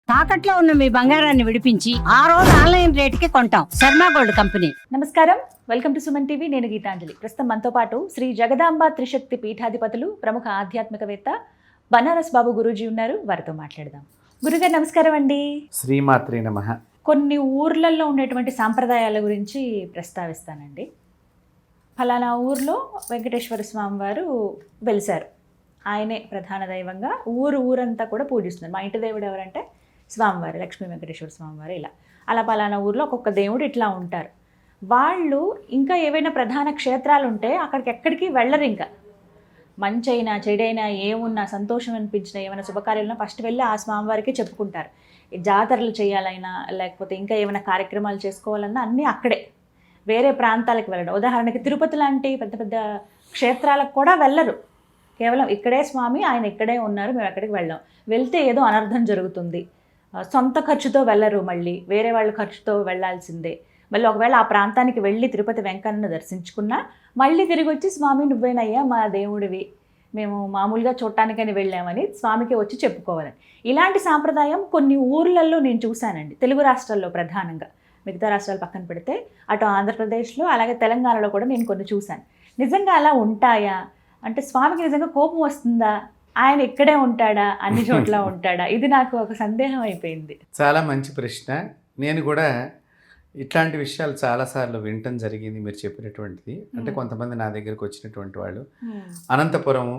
తాకట్లో ఉన్న మీ బంగారాన్ని విడిపించి ఆ రోజు ఆన్లైన్ రేటుకి కొంటాం. Sharma gold company. నమస్కారం, వెల్కమ్ టు సుమన్ టీవీ. నేను గీతాంజలి. ప్రస్తుతం మనతో పాటు శ్రీ జగదాంబ త్రిశక్తి పీఠాధిపతులు, ప్రముఖ ఆధ్యాత్మికవేత్త బనారస్ బాబు గురూజీ ఉన్నారు. వారితో మాట్లాడదాం. గురుగారు నమస్కారం అండి. శ్రీమాత్రే నమః. కొన్ని ఊర్లలో ఉండేటువంటి సాంప్రదాయాల గురించి ప్రస్తావిస్తానండి. ఫలానా ఊర్లో వెంకటేశ్వర స్వామి వారు వెలిశారు. ఆయనే ప్రధాన దైవంగా ఊరంతా కూడా పూజిస్తున్నారు. మా ఇంటి దేవుడు ఎవరంటే స్వామివారు, లక్ష్మీ వెంకటేశ్వర స్వామివారు. అలా పలానా ఊర్లో ఒక్కొక్క దేవుడు ఇట్లా ఉంటారు. వాళ్ళు ఇంకా ఏవైనా ప్రధాన క్షేత్రాలు ఉంటే అక్కడికి ఎక్కడికి వెళ్ళరు. ఇంకా మంచైనా చెడైనా ఏమున్నా సంతోషం అనిపించినా ఏమైనా శుభకార్యాలన్నా ఫస్ట్ వెళ్ళి ఆ స్వామివారికి చెప్పుకుంటారు. జాతరలు చేయాలైనా లేకపోతే ఇంకా ఏమైనా కార్యక్రమాలు చేసుకోవాలన్నా అన్నీ అక్కడే, వేరే ప్రాంతాలకు వెళ్ళడం. ఉదాహరణకి తిరుపతి లాంటి పెద్ద పెద్ద క్షేత్రాలకు కూడా వెళ్ళరు. కేవలం ఇక్కడే స్వామి, ఆయన ఇక్కడే ఉన్నారు, మేము ఎక్కడికి వెళ్ళాం. వెళ్తే ఏదో అనర్థం జరుగుతుంది. సొంత ఖర్చుతో వెళ్ళరు, మళ్ళీ వేరే వాళ్ళ ఖర్చుతో వెళ్ళాల్సిందే. మళ్ళీ ఒకవేళ ఆ ప్రాంతానికి వెళ్ళి తిరుపతి వెంకన్నను దర్శించుకున్నా మళ్ళీ తిరిగి వచ్చి స్వామి నువ్వేనయ్యా మా దేవుడివి, మేము మామూలుగా చూడటానికని వెళ్ళామని స్వామికి వచ్చి చెప్పుకోవాలని. ఇలాంటి సాంప్రదాయం కొన్ని ఊర్లలో నేను చూశానండి, తెలుగు రాష్ట్రాల్లో ప్రధానంగా. మిగతా రాష్ట్రాలు పక్కన పెడితే అటు ఆంధ్రప్రదేశ్లో అలాగే తెలంగాణలో కూడా నేను కొన్ని చూశాను. నిజంగా అలా ఉంటాయా? అంటే స్వామికి నిజంగా కోపం వస్తుందా? ఆయన ఇక్కడే ఉంటాడా, అన్ని చోట్ల ఉంటాడా? ఇది నాకు ఒక సందేహం అయిపోయింది. చాలా మంచి ప్రశ్న. నేను కూడా ఇట్లాంటి విషయాలు చాలాసార్లు వినటం జరిగింది మీరు చెప్పినటువంటిది. అంటే కొంతమంది నా దగ్గరకు వచ్చినటువంటి వాళ్ళు అనంతపురము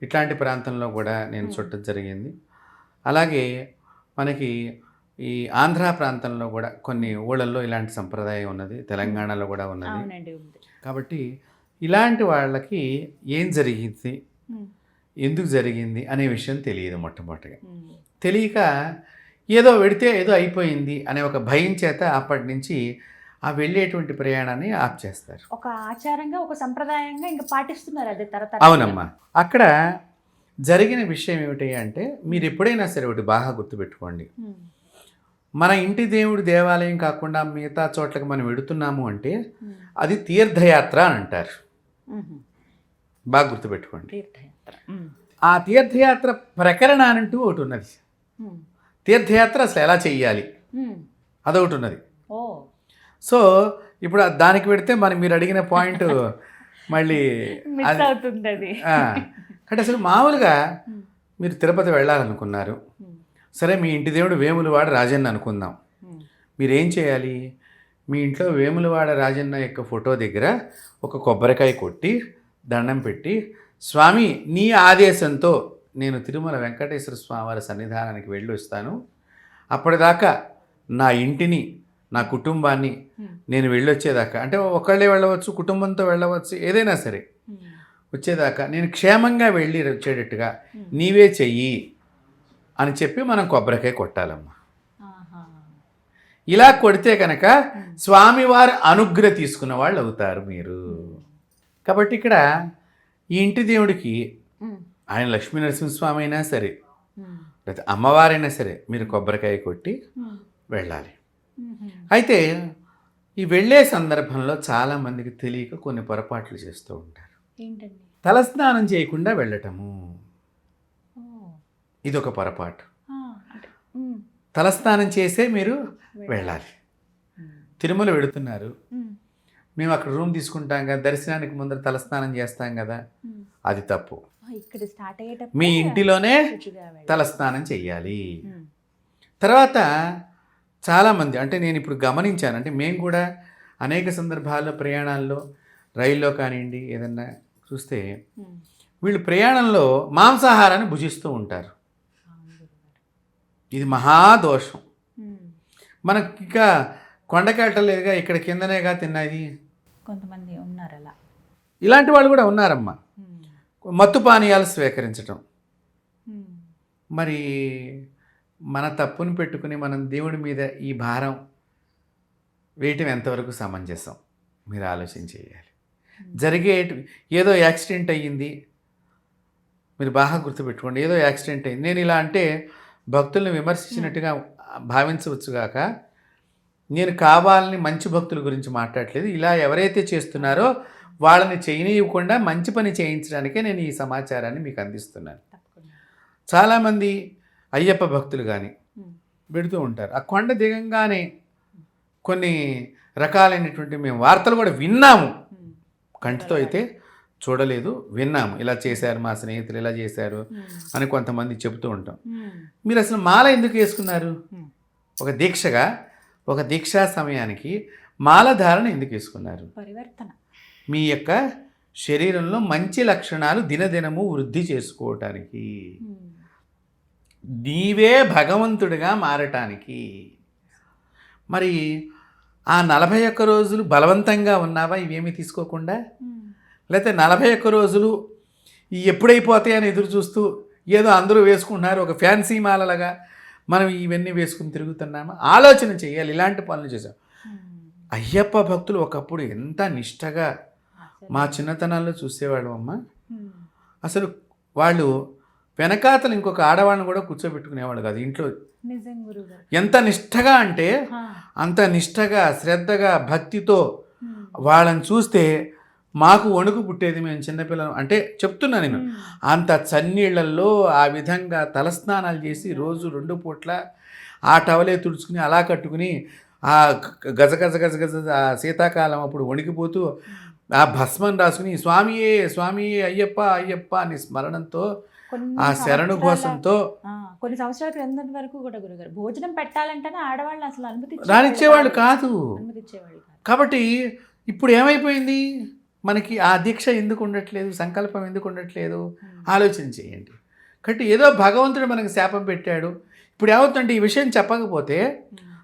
ఇట్లాంటి ప్రాంతంలో కూడా నేను చూడటం జరిగింది. అలాగే మనకి ఈ ఆంధ్ర ప్రాంతంలో కూడా కొన్ని ఊళ్ళల్లో ఇలాంటి సంప్రదాయం ఉన్నది, తెలంగాణలో కూడా ఉన్నది. కాబట్టి ఇలాంటి వాళ్ళకి ఏం జరిగింది, ఎందుకు జరిగింది అనే విషయం తెలియదు. మొట్టమొదటిగా తెలియక ఏదో వెడితే ఏదో అయిపోయింది అనే ఒక భయం చేత అప్పటి నుంచి ఆ వెళ్ళేటువంటి ప్రయాణాన్ని ఆప్ చేస్తారు. ఒక ఆచారంగా, ఒక సంప్రదాయంగా ఇంకా పాటిస్తున్నారు అది తరతరాలుగా. అవునమ్మా. అక్కడ జరిగిన విషయం ఏమిటి అంటే, మీరు ఎప్పుడైనా సరే ఒకటి బాగా గుర్తుపెట్టుకోండి. మన ఇంటి దేవుడి దేవాలయం కాకుండా మిగతా చోట్లకి మనం వెడుతున్నాము అంటే అది తీర్థయాత్ర అని అంటారు. బాగా గుర్తుపెట్టుకోండి. ఆ తీర్థయాత్ర ప్రకరణానంటూ ఒకటి ఉన్నది. తీర్థయాత్ర అసలు ఎలా చెయ్యాలి అదొకటి ఉన్నది. సో ఇప్పుడు దానికి పెడితే మీరు అడిగిన పాయింట్ మళ్ళీ అంటే అసలు మామూలుగా మీరు తిరుపతి వెళ్ళాలనుకున్నారు, సరే మీ ఇంటి దేవుడు వేములవాడ రాజన్న అనుకుందాం. మీరేం చేయాలి? మీ ఇంట్లో వేములవాడ రాజన్న యొక్క ఫోటో దగ్గర ఒక కొబ్బరికాయ కొట్టి దండం పెట్టి, స్వామి నీ ఆదేశంతో నేను తిరుమల వెంకటేశ్వర స్వామివారి సన్నిధానానికి వెళ్ళి వస్తాను, అప్పటిదాకా నా ఇంటిని నా కుటుంబాన్ని నేను వెళ్ళొచ్చేదాకా, అంటే ఒకళ్ళే వెళ్ళవచ్చు, కుటుంబంతో వెళ్ళవచ్చు, ఏదైనా సరే వచ్చేదాకా నేను క్షేమంగా వెళ్ళి వచ్చేటట్టుగా నీవే చెయ్యి అని చెప్పి మనం కొబ్బరికాయ కొట్టాలమ్మా. ఇలా కొడితే కనుక స్వామివారి అనుగ్రహం తీసుకున్న వాళ్ళు అవుతారు మీరు. కాబట్టి ఇక్కడ ఈ ఇంటి దేవుడికి ఆయన లక్ష్మీ నరసింహస్వామి అయినా సరే లేకపోతే అమ్మవారైనా సరే మీరు కొబ్బరికాయ కొట్టి వెళ్ళాలి. అయితే ఈ వెళ్ళే సందర్భంలో చాలామందికి తెలియక కొన్ని పొరపాట్లు చేస్తూ ఉంటారు. తలస్నానం చేయకుండా వెళ్ళటము ఇదొక పొరపాటు. తలస్నానం చేసే మీరు వెళ్ళాలి. తిరుమల వెళుతున్నారు, మేము అక్కడ రూమ్ తీసుకుంటాం కదా, దర్శనానికి ముందర తలస్నానం చేస్తాం కదా, అది తప్పు. మీ ఇంటిలోనే తలస్నానం చెయ్యాలి. తర్వాత చాలామంది, అంటే నేను ఇప్పుడు గమనించాను, అంటే మేము కూడా అనేక సందర్భాల్లో ప్రయాణాల్లో రైల్లో కానివ్వండి ఏదన్నా చూస్తే వీళ్ళు ప్రయాణంలో మాంసాహారాన్ని భుజిస్తూ ఉంటారు. ఇది మహాదోషం. మనకి ఇంకా కొండకెళ్ళలేదుగా, ఇక్కడ కిందనేగా తిన్నది. కొంతమంది ఉన్నారు అలా. ఇలాంటి వాళ్ళు కూడా ఉన్నారమ్మా. మత్తు పానీయాలు స్వీకరించటం. మరి మన తప్పును పెట్టుకుని మనం దేవుడి మీద ఈ భారం వేయటం ఎంతవరకు సమంజసం మీరు ఆలోచన చేయాలి. ఏదో యాక్సిడెంట్ అయ్యింది, మీరు బాగా గుర్తుపెట్టుకోండి, ఏదో యాక్సిడెంట్ అయింది. నేను ఇలా అంటే భక్తుల్ని విమర్శించినట్టుగా భావించవచ్చుగాక, నేను కావాలని మంచి భక్తుల గురించి మాట్లాడలేదు. ఇలా ఎవరైతే చేస్తున్నారో వాళ్ళని చేయనివ్వకుండా మంచి పని చేయించడానికే నేను ఈ సమాచారాన్ని మీకు అందిస్తున్నాను. చాలామంది అయ్యప్ప భక్తులు కానీ పెడుతూ ఉంటారు. ఆ కొండ దిగంగానే కొన్ని రకాలైనటువంటి మేము వార్తలు కూడా విన్నాము, కంటితో అయితే చూడలేదు, విన్నాము. ఇలా చేశారు మా స్నేహితులు, ఇలా చేశారు అని కొంతమంది చెబుతూ ఉంటాం. మీరు అసలు మాల ఎందుకు వేసుకున్నారు? ఒక దీక్షగా, ఒక దీక్షా సమయానికి మాల ధారణ ఎందుకు వేసుకున్నారు? పరివర్తన. మీ యొక్క శరీరంలో మంచి లక్షణాలు దినదినము వృద్ధి చేసుకోవటానికి, నీవే భగవంతుడిగా మారటానికి. మరి ఆ 41 రోజులు బలవంతంగా ఉన్నావా ఇవేమీ తీసుకోకుండా? లేకపోతే 41 రోజులు ఎప్పుడైపోతాయని ఎదురు చూస్తూ ఏదో అందరూ వేసుకుంటున్నారు ఒక ఫ్యాన్సీ మాలలాగా మనం ఇవన్నీ వేసుకుని తిరుగుతున్నామా? ఆలోచన చేయాలి. ఇలాంటి పనులు చేసాం. అయ్యప్ప భక్తులు ఒకప్పుడు ఎంత నిష్టగా మా చిన్నతనాల్లో చూసేవాళ్ళం అమ్మ. అసలు వాళ్ళు వెనకాతలు ఇంకొక ఆడవాళ్ళని కూడా కూర్చోబెట్టుకునేవాళ్ళు కాదు ఇంట్లో. ఎంత నిష్టగా అంటే అంత నిష్టగా, శ్రద్ధగా, భక్తితో వాళ్ళని చూస్తే మాకు వణుకు పుట్టేది. మేము చిన్నపిల్లలు అంటే చెప్తున్నా నేను. అంత చన్నీళ్లలో ఆ విధంగా తలస్నానాలు చేసి రోజు 2 పూట్ల ఆ టవలే తుడుచుకుని అలా కట్టుకుని ఆ గజ గజ గజ గజ ఆ శీతాకాలం అప్పుడు వణికిపోతూ ఆ భస్మం రాసుకుని స్వామియే స్వామియే అయ్యప్ప అయ్యప్ప అని స్మరణంతో ఆ శరణు ఘోషంతో కొన్ని సంవత్సరాల క్రిందటి వరకు కూడా గురుగారు భోజనం పెట్టాలంటేనే ఆడవాళ్ళు అసలు రానిచ్చేవాళ్ళు కాదు. అనుమతించేవాళ్ళు కాదు. కాబట్టి ఇప్పుడు ఏమైపోయింది? మనకి ఆ దీక్ష ఎందుకు ఉండట్లేదు? సంకల్పం ఎందుకు ఉండట్లేదు? ఆలోచన చేయండి. కాబట్టి ఏదో భగవంతుడు మనకి శాపం పెట్టాడు. ఇప్పుడు ఏమవుతుందంటే ఈ విషయం చెప్పకపోతే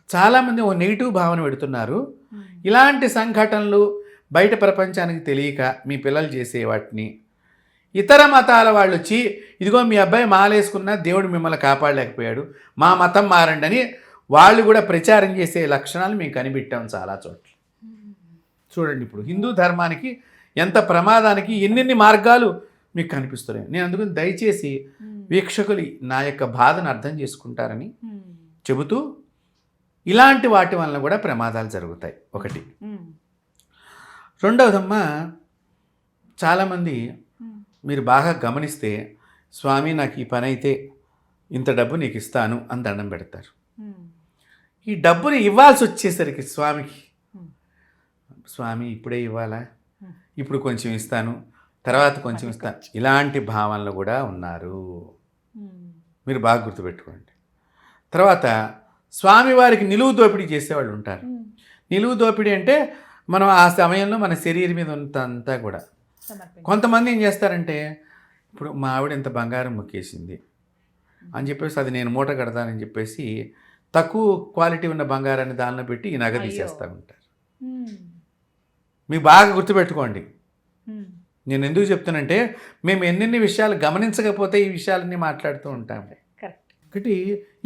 చాలామంది ఓ నెగిటివ్ భావన పెడుతున్నారు. ఇలాంటి సంఘటనలు బయట ప్రపంచానికి తెలియక మీ పిల్లలు చేసే వాటిని ఇతర మతాల వాళ్ళు వచ్చి ఇదిగో మీ అబ్బాయి మాలేసుకున్న దేవుడు మిమ్మల్ని కాపాడలేకపోయాడు, మా మతం మారండి అని వాళ్ళు కూడా ప్రచారం చేసే లక్షణాలు మేము కనిపెట్టాం చాలా చోట్ల. చూడండి ఇప్పుడు హిందూ ధర్మానికి ఎంత ప్రమాదానికి ఎన్నెన్ని మార్గాలు మీకు కనిపిస్తున్నాయి. నేను అందుకని దయచేసి వీక్షకులు నా యొక్క బాధను అర్థం చేసుకుంటారని చెబుతూ ఇలాంటి వాటి వలన కూడా ప్రమాదాలు జరుగుతాయి. ఒకటి. రెండవదమ్మా, చాలామంది మీరు బాగా గమనిస్తే స్వామి నాకు ఈ పని అయితే ఇంత డబ్బు నీకు ఇస్తాను అని దండం పెడతారు. ఈ డబ్బుని ఇవ్వాల్సి వచ్చేసరికి స్వామికి స్వామి ఇప్పుడే ఇవ్వాలా, ఇప్పుడు కొంచెం ఇస్తాను, తర్వాత కొంచెం ఇస్తాను, ఇలాంటి భావనలు కూడా ఉన్నారు. మీరు బాగా గుర్తుపెట్టుకోండి. తర్వాత స్వామివారికి నిలువు దోపిడీ చేసేవాళ్ళు ఉంటారు. నిలువు దోపిడీ అంటే మనం ఆ సమయంలో మన శరీరం మీద ఉన్నంతా కూడా కొంతమంది ఏం చేస్తారంటే ఇప్పుడు మా ఆవిడ ఇంత బంగారం మొక్కేసింది అని చెప్పేసి అది నేను మూట కడతానని చెప్పేసి తక్కువ క్వాలిటీ ఉన్న బంగారాన్ని దానిలో పెట్టి ఈ నగ తీసేస్తూ ఉంటారు. మీకు బాగా గుర్తుపెట్టుకోండి. నేను ఎందుకు చెప్తానంటే మేము ఎన్నెన్ని విషయాలు గమనించకపోతే ఈ విషయాలన్నీ మాట్లాడుతూ ఉంటాం. ఒకటి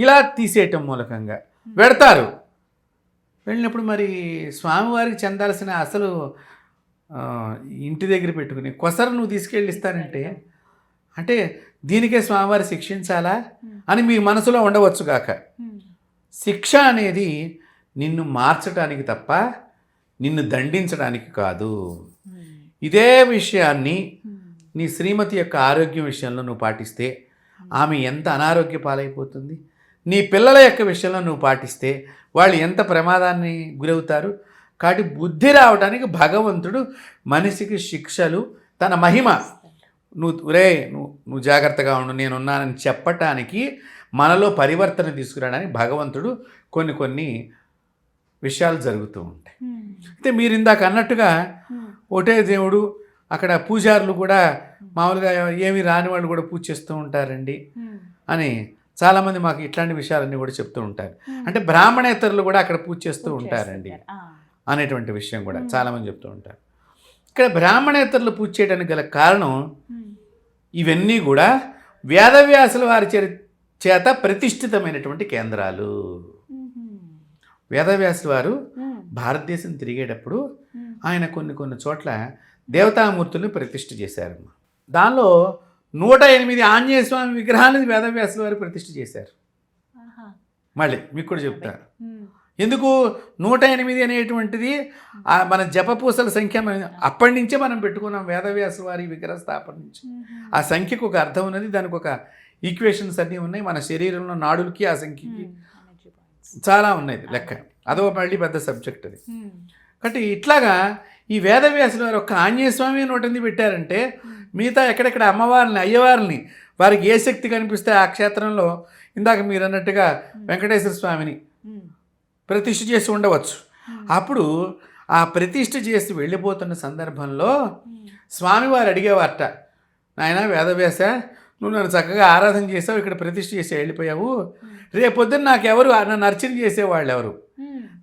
ఇలా తీసేయటం మూలకంగా పెడతారు. వెళ్ళినప్పుడు మరి స్వామివారికి చెందాల్సిన అసలు ఇంటి దగ్గర పెట్టుకుని కొసరు నువ్వు తీసుకెళ్ళి ఇస్తానంటే అంటే దీనికే స్వామివారి శిక్షించాలా అని మీ మనసులో ఉండవచ్చు గాక. శిక్ష అనేది నిన్ను మార్చడానికి తప్ప నిన్ను దండించడానికి కాదు. ఇదే విషయాన్ని నీ శ్రీమతి యొక్క ఆరోగ్యం విషయంలో నువ్వు పాటిస్తే ఆమె ఎంత అనారోగ్య పాలైపోతుంది. నీ పిల్లల యొక్క విషయంలో నువ్వు పాటిస్తే వాళ్ళు ఎంత ప్రమాదాన్ని గురవుతారు. కాబట్టి బుద్ధి రావడానికి భగవంతుడు మనిషికి శిక్షలు తన మహిమ నువ్వు జాగ్రత్తగా ఉండు నేనున్నానని చెప్పటానికి మనలో పరివర్తన తీసుకురావడానికి భగవంతుడు కొన్ని విషయాలు జరుగుతూ ఉంటాయి. అయితే మీరు ఇందాక అన్నట్టుగా ఒకటే దేవుడు అక్కడ పూజారులు కూడా మామూలుగా ఏమి రాని వాళ్ళు కూడా పూజ చేస్తూ ఉంటారండి అని చాలామంది మాకు ఇట్లాంటి విషయాలన్నీ కూడా చెప్తూ ఉంటారు. అంటే బ్రాహ్మణేతరులు కూడా అక్కడ పూజ చేస్తూ ఉంటారండి అనేటువంటి విషయం కూడా చాలామంది చెప్తూ ఉంటారు. ఇక్కడ బ్రాహ్మణేతరులు పూజ చేయడానికి గల కారణం ఇవన్నీ కూడా వేదవ్యాసుల వారి చేత ప్రతిష్ఠితమైనటువంటి కేంద్రాలు. వేదవ్యాసుల వారు భారతదేశం తిరిగేటప్పుడు ఆయన కొన్ని చోట్ల దేవతామూర్తులను ప్రతిష్ఠ చేశారు. దానిలో 108 ఆంజనేయ స్వామి విగ్రహాలను వేదవ్యాసుల వారు ప్రతిష్ఠ చేశారు. మళ్ళీ మీకు కూడా చెప్తారు ఎందుకు 108 అనేటువంటిది మన జపపూసల సంఖ్య అప్పటి నుంచే మనం పెట్టుకున్నాం. వేదవ్యాసుల వారి విగ్రహ స్థాపన నుంచి ఆ సంఖ్యకు ఒక అర్థం ఉన్నది, దానికి ఒక ఈక్వేషన్స్ అన్నీ ఉన్నాయి. మన శరీరంలో నాడులకి ఆ సంఖ్యకి ఎనర్జీ పాయింట్స్. చాలా ఉన్నాయి లెక్క. అదో మళ్ళీ పెద్ద సబ్జెక్ట్ అది. కాబట్టి ఇట్లాగా ఈ వేదవ్యాసుల వారు ఒక్క ఆంజనేయ స్వామి అని ఒకటి ఎందుకు పెట్టారంటే మిగతా ఎక్కడెక్కడ అమ్మవారిని అయ్యవారిని వారికి ఏ శక్తి కనిపిస్తే ఆ క్షేత్రంలో ఇందాక మీరు అన్నట్టుగా వెంకటేశ్వర స్వామిని ప్రతిష్ఠ చేసి ఉండవచ్చు. అప్పుడు ఆ ప్రతిష్ఠ చేసి వెళ్ళిపోతున్న సందర్భంలో స్వామివారు అడిగేవారట, నాయన వేదవ్యాస, నువ్వు నన్ను చక్కగా ఆరాధన చేసావు, ఇక్కడ ప్రతిష్ఠ చేసి వెళ్ళిపోయావు, రేపొద్దున నాకెవరు నన్ను అర్చన చేసేవాళ్ళు ఎవరు,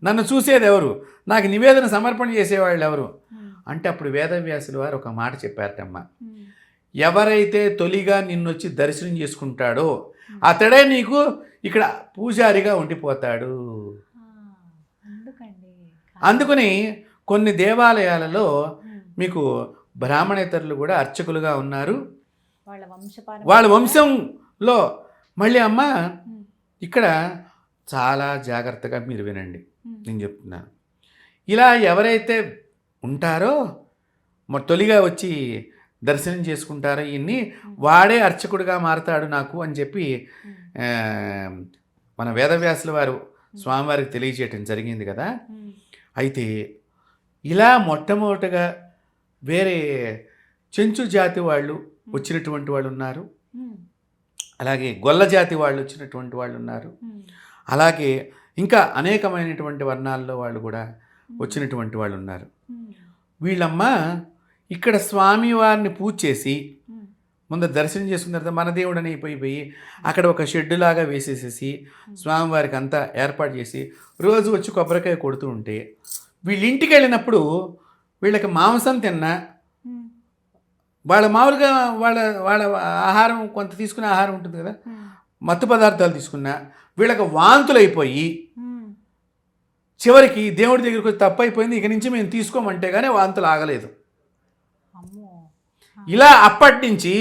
నన్ను చూసేది ఎవరు, నాకు నివేదన సమర్పణ చేసేవాళ్ళు ఎవరు అంటే అప్పుడు వేదవ్యాసుల వారు ఒక మాట చెప్పారటమ్మ, ఎవరైతే తొలిగా నిన్నొచ్చి దర్శనం చేసుకుంటాడో అతడే నీకు ఇక్కడ పూజారిగా ఉండిపోతాడు. అందుకని కొన్ని దేవాలయాలలో మీకు బ్రాహ్మణేతరులు కూడా అర్చకులుగా ఉన్నారు. వాళ్ళ వంశంలో మళ్ళీ అమ్మ ఇక్కడ చాలా జాగ్రత్తగా మీరు వినండి, నేను చెప్తున్నాను. ఇలా ఎవరైతే ఉంటారో తొలిగా వచ్చి దర్శనం చేసుకుంటారో ఇన్ని వాడే అర్చకుడిగా మారతాడు నాకు అని చెప్పి మన వేదవ్యాసుల వారు స్వామివారికి తెలియజేయటం జరిగింది కదా. అయితే ఇలా మొట్టమొదటగా వేరే చెంచు జాతి వాళ్ళు వచ్చినటువంటి వాళ్ళు ఉన్నారు, అలాగే గొల్ల జాతి వాళ్ళు వచ్చినటువంటి వాళ్ళు ఉన్నారు, అలాగే ఇంకా అనేకమైనటువంటి వర్ణాల్లో వాళ్ళు కూడా వచ్చినటువంటి వాళ్ళు ఉన్నారు. వీళ్ళమ్మ ఇక్కడ స్వామివారిని పూజ చేసి ముందు దర్శనం చేసుకున్న తర్వాత మన దేవుడని అయిపోయి అక్కడ ఒక షెడ్డులాగా వేసేసేసి స్వామివారికి అంతా ఏర్పాటు చేసి రోజు వచ్చి కొబ్బరికాయ కొడుతూ ఉంటే వీళ్ళ ఇంటికి వెళ్ళినప్పుడు వీళ్ళకి మాంసం తిన్నా, వాళ్ళ మామూలుగా వాళ్ళ వాళ్ళ ఆహారం కొంత తీసుకునే ఆహారం ఉంటుంది కదా, మత్తు పదార్థాలు తీసుకున్నా వీళ్ళకి వాంతులు అయిపోయి చివరికి దేవుడి దగ్గరికి వచ్చి తప్పు అయిపోయింది, ఇక నుంచి మేము తీసుకోమంటే కానీ వాంతులు ఆగలేదు. ఇలా అప్పటి నుంచి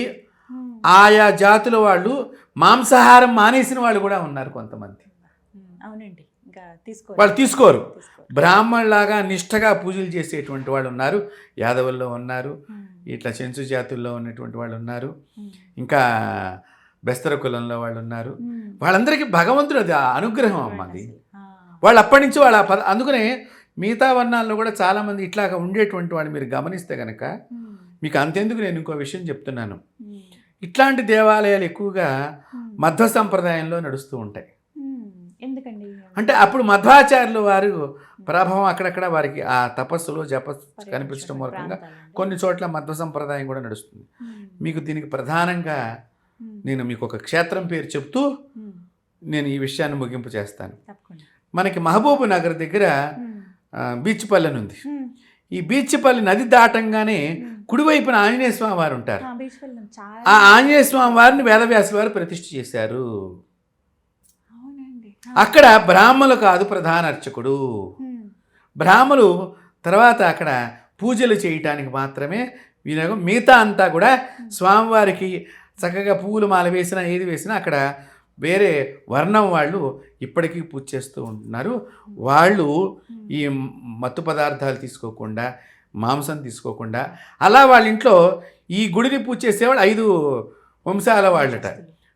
ఆయా జాతుల వాళ్ళు మాంసాహారం మానేసిన వాళ్ళు కూడా ఉన్నారు కొంతమంది. అవునండి, వాళ్ళు తీసుకోరు. బ్రాహ్మణులాగా నిష్టగా పూజలు చేసేటువంటి వాళ్ళు ఉన్నారు, యాదవుల్లో ఉన్నారు, ఇట్లా చెంచు జాతుల్లో ఉన్నటువంటి వాళ్ళు ఉన్నారు, ఇంకా బెస్తర కులంలో వాళ్ళు ఉన్నారు. వాళ్ళందరికీ భగవంతుడు అది అనుగ్రహం అమ్మది. వాళ్ళు అప్పటి నుంచి అందుకనే మిగతా వర్ణాల్లో కూడా చాలామంది ఇట్లాగా ఉండేటువంటి వాళ్ళు మీరు గమనిస్తే కనుక మీకు అంతెందుకు నేను ఇంకో విషయం చెప్తున్నాను. ఇట్లాంటి దేవాలయాలు ఎక్కువగా మధ్వ సంప్రదాయంలో నడుస్తూ ఉంటాయి. ఎందుకండి అంటే అప్పుడు మధ్వాచార్యులు వారు ప్రభావం అక్కడక్కడ వారికి ఆ తపస్సులో కనిపించడం మూలకంగా కొన్ని చోట్ల మధ్వ సంప్రదాయం కూడా నడుస్తుంది. మీకు దీనికి ప్రధానంగా నేను మీకు ఒక క్షేత్రం పేరు చెప్తూ నేను ఈ విషయాన్ని ముగింపు చేస్తాను. మనకి మహబూబ్ నగర్ దగ్గర బీచ్పల్లి ఉంది. ఈ బీచ్పల్లి నది దాటంగానే కుడివైపున ఆంజనేయ స్వామి వారు ఉంటారు. ఆ ఆంజనేయ స్వామి వారిని వేదవ్యాసుల వారు ప్రతిష్ఠ చేశారు. అక్కడ బ్రాహ్మణులు కాదు ప్రధాన అర్చకుడు, బ్రాహ్మణులు తర్వాత అక్కడ పూజలు చేయటానికి మాత్రమే వినియోగం. మిగతా అంతా కూడా స్వామివారికి చక్కగా పువ్వులు మాల వేసినా ఏది వేసినా అక్కడ వేరే వర్ణం వాళ్ళు ఇప్పటికీ పూజ చేస్తూ ఉంటున్నారు. వాళ్ళు ఈ మత్తు పదార్థాలు తీసుకోకుండా, మాంసం తీసుకోకుండా అలా వాళ్ళ ఇంట్లో ఈ గుడిని పూజ చేసేవాళ్ళు 5 వంశాల వాళ్ళట.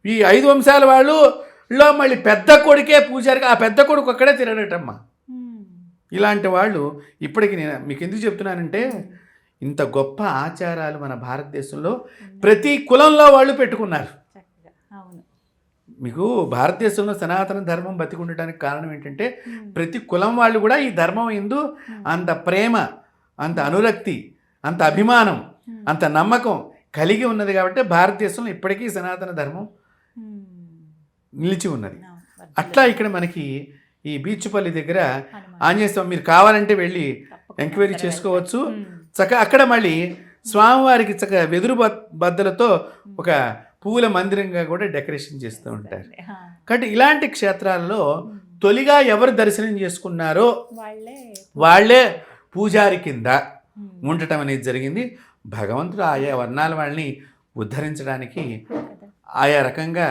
ఈ 5 వంశాల వాళ్ళులో మళ్ళీ పెద్ద కొడుకే పూజారికి, ఆ పెద్ద కొడుకు అక్కడే తిరగటమ్మా. ఇలాంటి వాళ్ళు ఇప్పటికి నేను మీకు ఎందుకు చెప్తున్నానంటే ఇంత గొప్ప ఆచారాలు మన భారతదేశంలో ప్రతి కులంలో వాళ్ళు పెట్టుకున్నారు. మీకు భారతదేశంలో సనాతన ధర్మం బతికి ఉండటానికి కారణం ఏంటంటే ప్రతి కులం వాళ్ళు కూడా ఈ ధర్మం ఎందు అంత ప్రేమ, అంత అనురక్తి, అంత అభిమానం, అంత నమ్మకం కలిగి ఉన్నది కాబట్టి భారతదేశంలో ఇప్పటికీ సనాతన ధర్మం నిలిచి ఉన్నది. అట్లా ఇక్కడ మనకి ఈ బీచ్పల్లి దగ్గర ఆంజనేయ స్వామి మీరు కావాలంటే వెళ్ళి ఎంక్వైరీ చేసుకోవచ్చు. చక్కగా అక్కడ మళ్ళీ స్వామివారికి చక్కగా వెదురు బద్దలతో ఒక పువ్వుల మందిరంగా కూడా డెకరేషన్ చేస్తూ ఉంటారు. కాబట్టి ఇలాంటి క్షేత్రాల్లో తొలిగా ఎవరు దర్శనం చేసుకున్నారో వాళ్ళే పూజారి కింద ఉండటం అనేది జరిగింది. భగవంతుడు ఆయా వర్ణాల వాళ్ళని ఉద్ధరించడానికి ఆయా రకంగా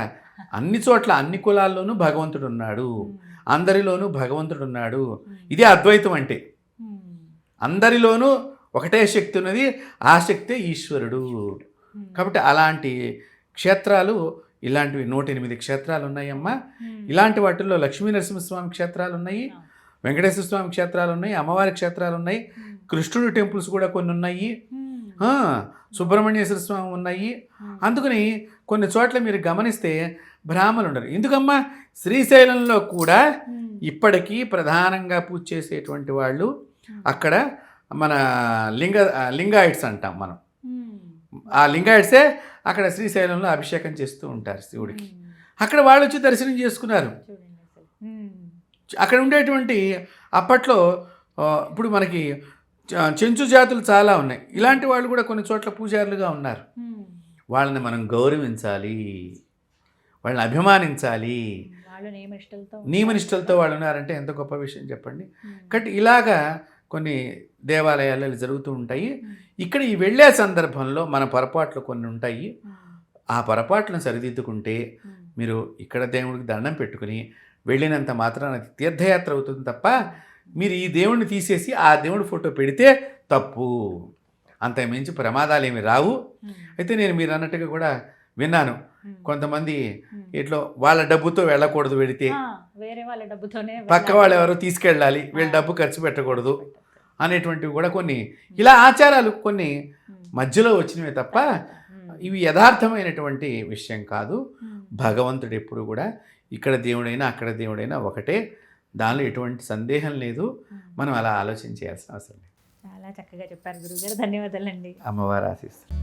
అన్ని చోట్ల అన్ని కులాల్లోనూ భగవంతుడు ఉన్నాడు, అందరిలోనూ భగవంతుడు ఉన్నాడు. ఇదే అద్వైతం అంటే. అందరిలోనూ ఒకటే శక్తి ఉన్నది, ఆ శక్తే ఈశ్వరుడు. కాబట్టి అలాంటి క్షేత్రాలు ఇలాంటివి 108 క్షేత్రాలు ఉన్నాయమ్మా. ఇలాంటి వాటిల్లో లక్ష్మీ నరసింహస్వామి క్షేత్రాలు ఉన్నాయి, వెంకటేశ్వర స్వామి క్షేత్రాలు ఉన్నాయి, అమ్మవారి క్షేత్రాలు ఉన్నాయి, కృష్ణుడి టెంపుల్స్ కూడా కొన్ని ఉన్నాయి, సుబ్రహ్మణ్యేశ్వర స్వామి ఉన్నాయి. అందుకని కొన్ని చోట్ల మీరు గమనిస్తే బ్రాహ్మణులు ఉండరు. ఎందుకమ్మా, శ్రీశైలంలో కూడా ఇప్పటికీ ప్రధానంగా పూజ చేసేటువంటి వాళ్ళు అక్కడ మన లింగాయిట్స్ అంటాం మనం. ఆ లింగాయిట్సే అక్కడ శ్రీశైలంలో అభిషేకం చేస్తూ ఉంటారు శివుడికి. అక్కడ వాళ్ళు వచ్చి దర్శనం చేసుకున్నారు. అక్కడ ఉండేటువంటి అప్పట్లో ఇప్పుడు మనకి చెంచు జాతులు చాలా ఉన్నాయి. ఇలాంటి వాళ్ళు కూడా కొన్ని చోట్ల పూజారులుగా ఉన్నారు. వాళ్ళని మనం గౌరవించాలి, వాళ్ళని అభిమానించాలి. నియమనిష్టలతో వాళ్ళు ఉన్నారంటే ఎంత గొప్ప విషయం చెప్పండి. కాబట్టి ఇలాగా కొన్ని దేవాలయాలు జరుగుతూ ఉంటాయి. ఇక్కడ ఈ వెళ్ళే సందర్భంలో మన పొరపాట్లు కొన్ని ఉంటాయి. ఆ పొరపాట్లను సరిదిద్దుకుంటే మీరు ఇక్కడ దేవుడికి దండం పెట్టుకుని వెళ్ళినంత మాత్రాన తీర్థయాత్ర అవుతుంది తప్ప మీరు ఈ దేవుడిని తీసేసి ఆ దేవుడి ఫోటో పెడితే తప్పు. అంత మించి ప్రమాదాలు ఏమి రావు. అయితే నేను మీరు అన్నట్టుగా కూడా విన్నాను, కొంతమంది ఇట్లా వాళ్ళ డబ్బుతో వెళ్ళకూడదు, వెళితే వేరే వాళ్ళ డబ్బుతోనే పక్క వాళ్ళు ఎవరో తీసుకెళ్ళాలి, వీళ్ళ డబ్బు ఖర్చు పెట్టకూడదు అనేటువంటివి కూడా కొన్ని ఇలా ఆచారాలు కొన్ని మధ్యలో వచ్చినవి తప్ప ఇవి యథార్థమైనటువంటి విషయం కాదు. భగవంతుడు ఎప్పుడు కూడా ఇక్కడ దేవుడైనా అక్కడ దేవుడైనా ఒకటే, దానిలో ఎటువంటి సందేహం లేదు. మనం అలా ఆలోచన చేయాల్సిన అవసరం లేదు. చాలా చక్కగా చెప్పారు గురుగారు, ధన్యవాదాలండి. అమ్మవారు ఆశీస్సులు.